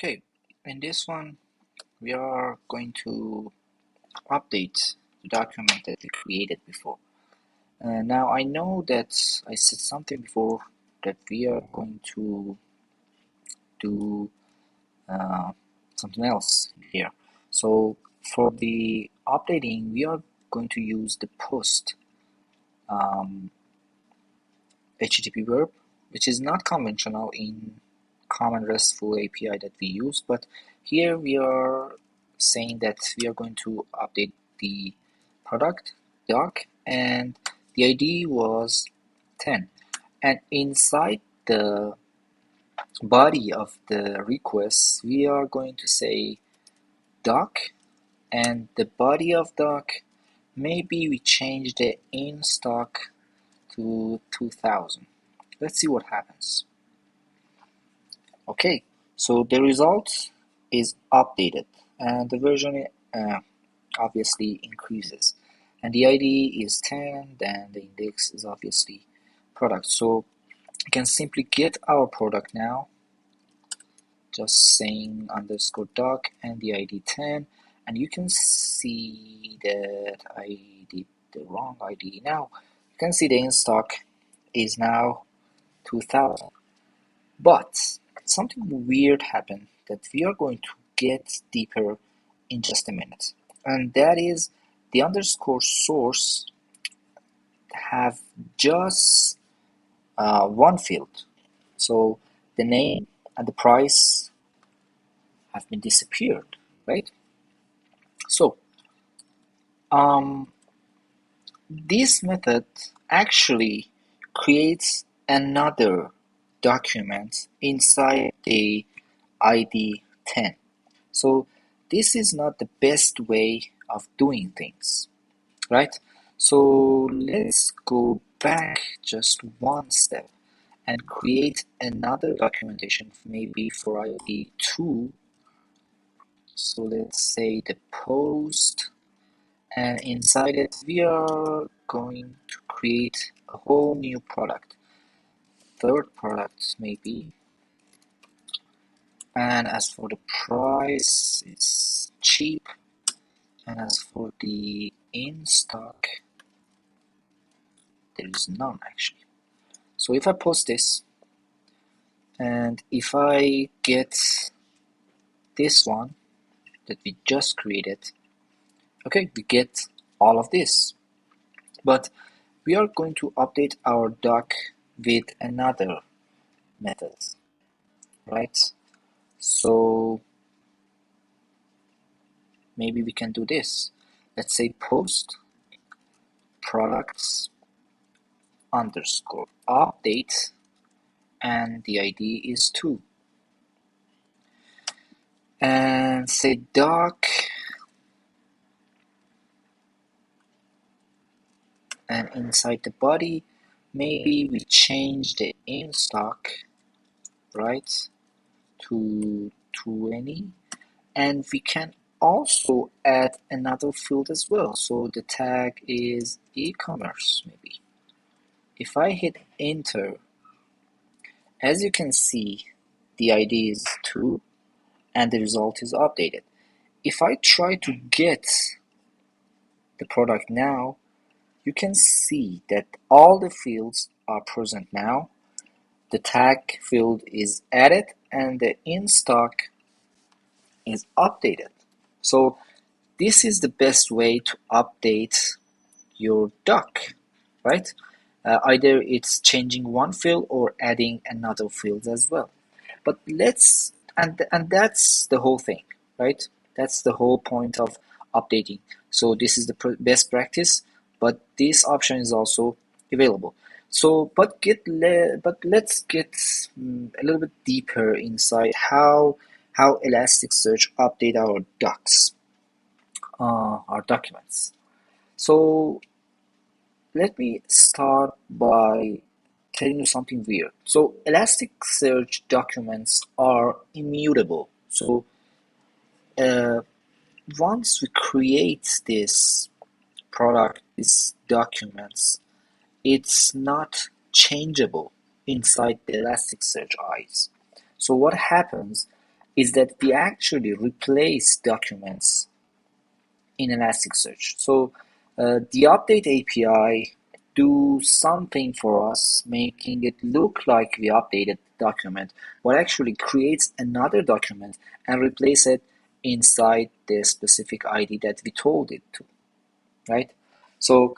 Okay, in this one, we are going to update the document that we created before. Now, I know that I said something before that we are going to do uh, something else here. So, for the updating, we are going to use the post um, HTTP verb, which is not conventional in common RESTful API that we use, but here we are saying that we are going to update the product doc and the ID was 10, and inside the body of the request we are going to say doc, and the body of doc, maybe we change the in stock to 2000. Let's see what happens. Okay, so the result is updated and the version obviously increases, and the ID is 10, then the index is obviously product. So you can simply get our product now, just saying underscore doc and the ID 10, and you can see that I did the wrong ID. Now you can see the in stock is now 2000. But something weird happened that we are going to get deeper in just a minute. And that is the underscore source have just one field. So the name and the price have been disappeared, right? So um, this method actually creates another document inside the ID 10. So this is not the best way of doing things, right? So let's go back just one step and create another documentation, maybe for ID 2. So let's say the post, and inside it we are going to create a whole new product, third product maybe. And as for the price, it's cheap. And as for the in stock, there is none actually. So if I post this and if I get this one that we just created, okay, we get all of this. But we are going to update our doc with another method, right? So maybe we can do this. Let's say post products underscore update, and the ID is 2. And say doc, and inside the body maybe we change the in stock, right, to 20, and we can also add another field as well. So the tag is e-commerce maybe. If I hit enter, as you can see, the ID is 2 and the result is updated. If I try to get the product now, you can see that all the fields are present now. The tag field is added and the in stock is updated. So this is the best way to update your doc, right? Either it's changing one field or adding another field as well. But let's and that's the whole thing, right? That's the whole point of updating. So this is the best practice, but this option is also available. So, but let's get a little bit deeper inside how Elasticsearch update our docs, our documents. So let me start by telling you something weird. So Elasticsearch documents are immutable. So uh, once we create this product, these documents, it's not changeable inside the Elasticsearch eyes. So what happens is that we actually replace documents in Elasticsearch. So the update API do something for us, making it look like we updated the document, but actually creates another document and replace it inside the specific ID that we told it to, right? So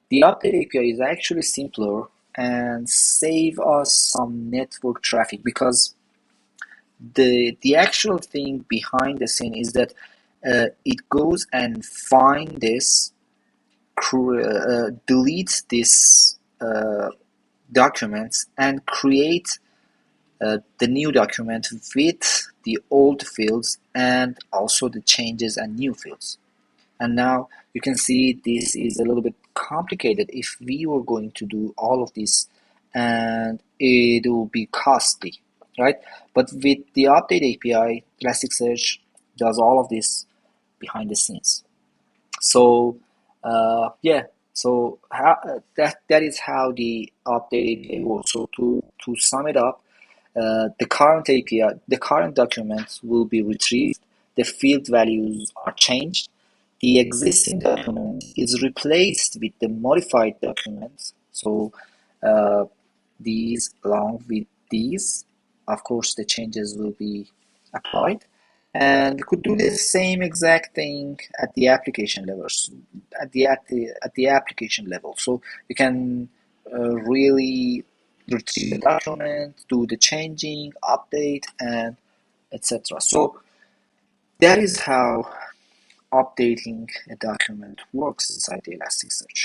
the update API is actually simpler and save us some network traffic, because the actual thing behind the scene is that it goes and find this, deletes this documents and create the new document with the old fields and also the changes and new fields. And now you can see this is a little bit complicated if we were going to do all of this, and it will be costly, right? But with the update API, Elasticsearch does all of this behind the scenes. So yeah, so that is how the update API works. So to sum it up, the current API, the current documents will be retrieved, the field values are changed, the existing document is replaced with the modified document. So uh, these along with these, of course, the changes will be applied. And we could do the same exact thing at the application levels, at the application level. So you can really retrieve the document, do the changing, update, and etc. So that is how updating a document works inside the Elasticsearch.